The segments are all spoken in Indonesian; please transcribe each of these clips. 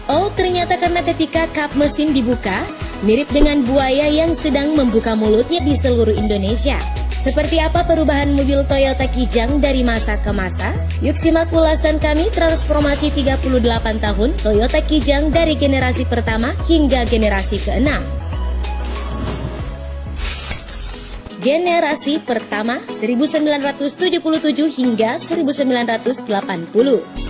Oh, ternyata karena ketika kap mesin dibuka, mirip dengan buaya yang sedang membuka mulutnya di seluruh Indonesia. Seperti apa perubahan mobil Toyota Kijang dari masa ke masa? Yuk simak ulasan kami transformasi 38 tahun Toyota Kijang dari generasi pertama hingga generasi ke-6. Generasi pertama 1977 hingga 1980.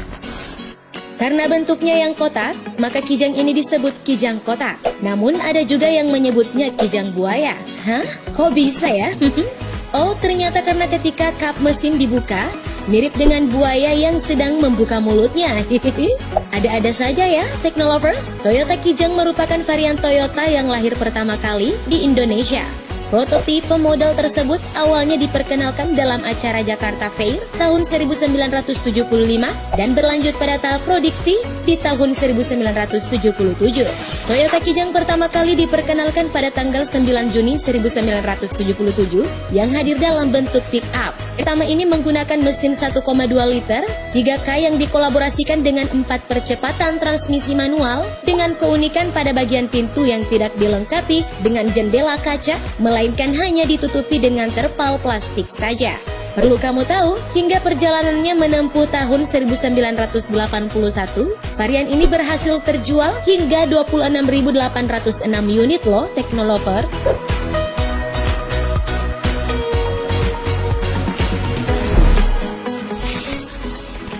Karena bentuknya yang kotak, maka Kijang ini disebut Kijang kotak. Namun ada juga yang menyebutnya Kijang buaya. Hah? Kok bisa ya? Oh, ternyata karena ketika kap mesin dibuka, mirip dengan buaya yang sedang membuka mulutnya. Ada-ada saja ya, Technolovers. Toyota Kijang merupakan varian Toyota yang lahir pertama kali di Indonesia. Prototipe model tersebut awalnya diperkenalkan dalam acara Jakarta Fair tahun 1975 dan berlanjut pada tahap produksi di tahun 1977. Toyota Kijang pertama kali diperkenalkan pada tanggal 9 Juni 1977 yang hadir dalam bentuk pick-up. Pertama ini menggunakan mesin 1,2 liter 3K yang dikolaborasikan dengan 4 percepatan transmisi manual dengan keunikan pada bagian pintu yang tidak dilengkapi dengan jendela kaca, melainkan hanya ditutupi dengan terpal plastik saja. Perlu kamu tahu, hingga perjalanannya menempuh tahun 1981, varian ini berhasil terjual hingga 26.806 unit loh, Technolovers.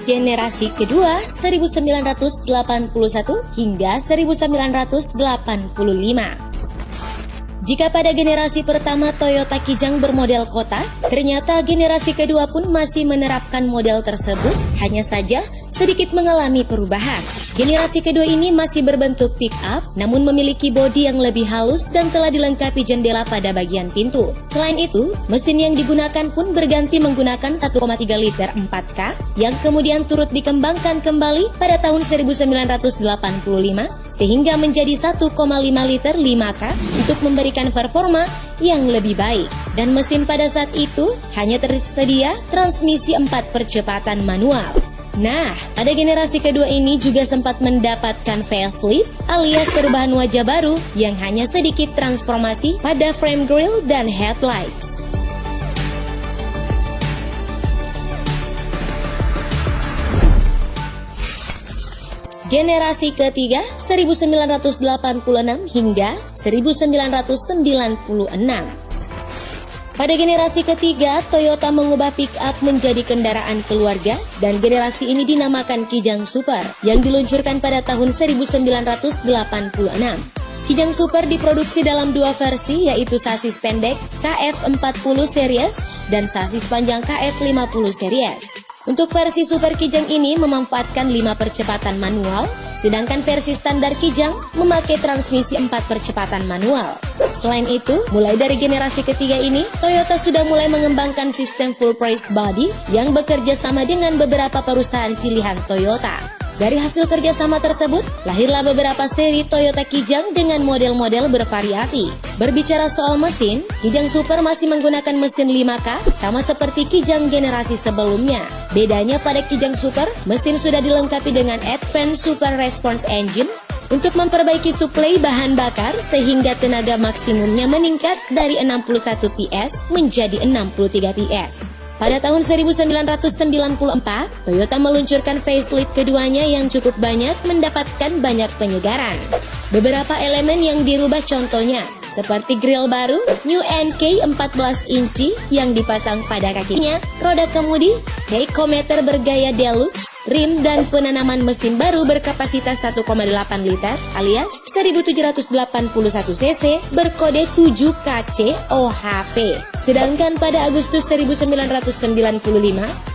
Generasi kedua 1981 hingga 1985. Jika pada generasi pertama Toyota Kijang bermodel kotak, ternyata generasi kedua pun masih menerapkan model tersebut, hanya saja sedikit mengalami perubahan. Generasi kedua ini masih berbentuk pick-up, namun memiliki bodi yang lebih halus dan telah dilengkapi jendela pada bagian pintu. Selain itu, mesin yang digunakan pun berganti menggunakan 1,3 liter 4K, yang kemudian turut dikembangkan kembali pada tahun 1985, sehingga menjadi 1,5 liter 5K untuk memberikan performa yang lebih baik. Dan mesin pada saat itu hanya tersedia transmisi 4 percepatan manual. Nah, pada generasi kedua ini juga sempat mendapatkan facelift alias perubahan wajah baru yang hanya sedikit transformasi pada frame grille dan headlights. Generasi ketiga 1986 hingga 1996. Pada generasi ketiga, Toyota mengubah pick-up menjadi kendaraan keluarga dan generasi ini dinamakan Kijang Super yang diluncurkan pada tahun 1986. Kijang Super diproduksi dalam dua versi, yaitu sasis pendek KF40 series dan sasis panjang KF50 series. Untuk versi Super Kijang ini memanfaatkan 5 percepatan manual, sedangkan versi standar Kijang memakai transmisi 4 percepatan manual. Selain itu, mulai dari generasi ketiga ini, Toyota sudah mulai mengembangkan sistem full price body yang bekerja sama dengan beberapa perusahaan pilihan Toyota. Dari hasil kerjasama tersebut, lahirlah beberapa seri Toyota Kijang dengan model-model bervariasi. Berbicara soal mesin, Kijang Super masih menggunakan mesin 5K sama seperti Kijang generasi sebelumnya. Bedanya pada Kijang Super, mesin sudah dilengkapi dengan Advanced Super Response Engine untuk memperbaiki suplai bahan bakar sehingga tenaga maksimumnya meningkat dari 61 PS menjadi 63 PS. Pada tahun 1994, Toyota meluncurkan facelift keduanya yang cukup banyak mendapatkan banyak penyegaran. Beberapa elemen yang dirubah contohnya, seperti grill baru, New NK 14 inci yang dipasang pada kakinya, roda kemudi, tachometer bergaya deluxe, rim dan penanaman mesin baru berkapasitas 1,8 liter alias 1781 cc berkode 7KC OHV. Sedangkan pada Agustus 1995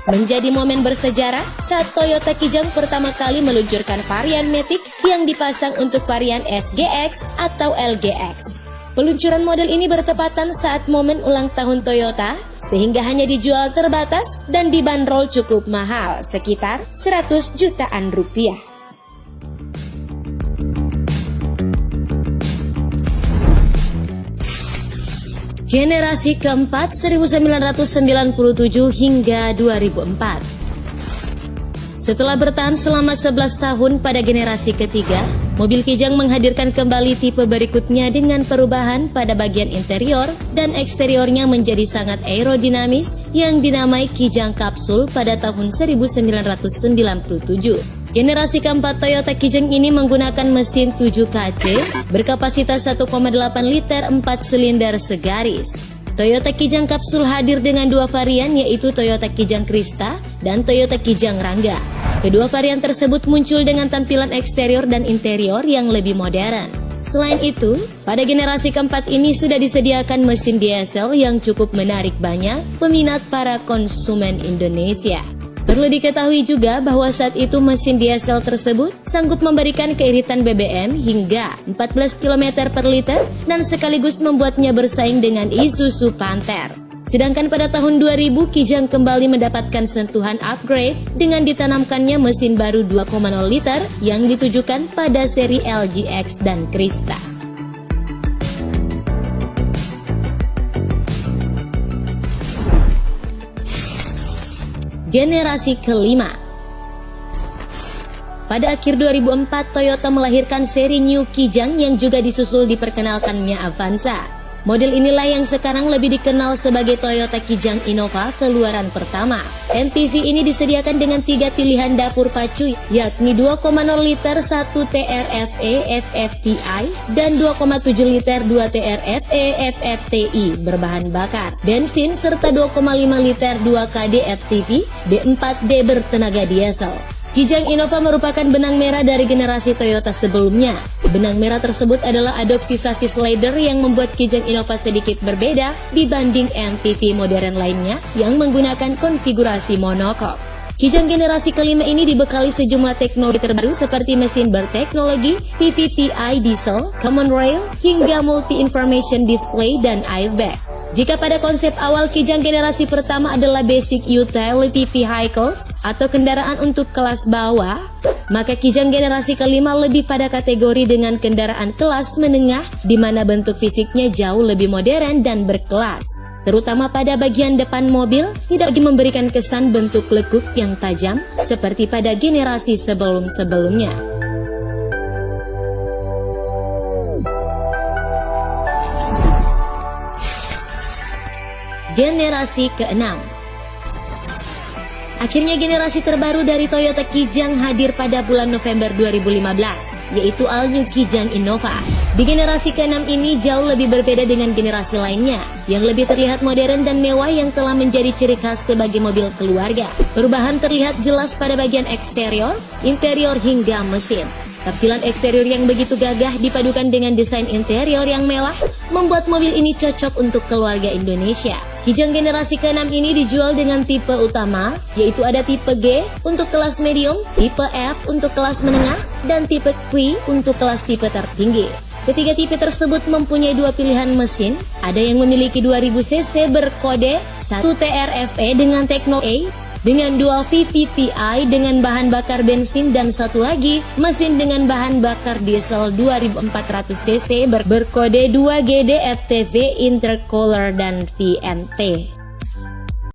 menjadi momen bersejarah saat Toyota Kijang pertama kali meluncurkan varian Matic yang dipasang untuk varian SGX atau LGX. Peluncuran model ini bertepatan saat momen ulang tahun Toyota, sehingga hanya dijual terbatas dan dibanderol cukup mahal, sekitar 100 jutaan rupiah. Generasi keempat 1997 hingga 2004. Setelah bertahan selama 11 tahun pada generasi ketiga, mobil Kijang menghadirkan kembali tipe berikutnya dengan perubahan pada bagian interior dan eksteriornya menjadi sangat aerodinamis yang dinamai Kijang Kapsul pada tahun 1997. Generasi keempat Toyota Kijang ini menggunakan mesin 7KC berkapasitas 1,8 liter 4 silinder segaris. Toyota Kijang Kapsul hadir dengan dua varian, yaitu Toyota Kijang Krista dan Toyota Kijang Rangga. Kedua varian tersebut muncul dengan tampilan eksterior dan interior yang lebih modern. Selain itu, pada generasi keempat ini sudah disediakan mesin diesel yang cukup menarik banyak peminat para konsumen Indonesia. Perlu diketahui juga bahwa saat itu mesin diesel tersebut sanggup memberikan keiritan BBM hingga 14 km per liter dan sekaligus membuatnya bersaing dengan Isuzu Panther. Sedangkan pada tahun 2000 Kijang kembali mendapatkan sentuhan upgrade dengan ditanamkannya mesin baru 2,0 liter yang ditujukan pada seri LGX dan Krista. Generasi kelima. Pada akhir 2004, Toyota melahirkan seri New Kijang yang juga disusul diperkenalkannya Avanza. Model inilah yang sekarang lebih dikenal sebagai Toyota Kijang Innova keluaran pertama. MPV ini disediakan dengan 3 pilihan dapur pacu, yakni 2,0 liter 1 TRFE FFTI dan 2,7 liter 2 TRFE FFTI berbahan bakar bensin serta 2,5 liter 2 KD FTV D4D bertenaga diesel. Kijang Innova merupakan benang merah dari generasi Toyota sebelumnya. Benang merah tersebut adalah adopsi sasis leather yang membuat Kijang Innova sedikit berbeda dibanding MPV modern lainnya yang menggunakan konfigurasi monocoque. Kijang generasi kelima ini dibekali sejumlah teknologi terbaru seperti mesin berteknologi VVT-i diesel, common rail, hingga multi-information display dan airbag. Jika pada konsep awal Kijang generasi pertama adalah basic utility vehicles atau kendaraan untuk kelas bawah, maka Kijang generasi kelima lebih pada kategori dengan kendaraan kelas menengah di mana bentuk fisiknya jauh lebih modern dan berkelas. Terutama pada bagian depan mobil tidak lagi memberikan kesan bentuk lekuk yang tajam seperti pada generasi sebelum-sebelumnya. Generasi ke-6. Akhirnya generasi terbaru dari Toyota Kijang hadir pada bulan November 2015, yaitu All New Kijang Innova. Di generasi ke-6 ini jauh lebih berbeda dengan generasi lainnya, yang lebih terlihat modern dan mewah yang telah menjadi ciri khas sebagai mobil keluarga. Perubahan terlihat jelas pada bagian eksterior, interior hingga mesin. Tampilan eksterior yang begitu gagah dipadukan dengan desain interior yang mewah, membuat mobil ini cocok untuk keluarga Indonesia. Kijang generasi ke-6 ini dijual dengan tipe utama, yaitu ada tipe G untuk kelas medium, tipe F untuk kelas menengah, dan tipe Q untuk kelas tipe tertinggi. Ketiga tipe tersebut mempunyai dua pilihan mesin, ada yang memiliki 2000 cc berkode 1 TRFE dengan teknologi A, dengan dual VVT-i dengan bahan bakar bensin, dan satu lagi mesin dengan bahan bakar diesel 2400 cc berkode 2GD FTV intercooler dan VNT.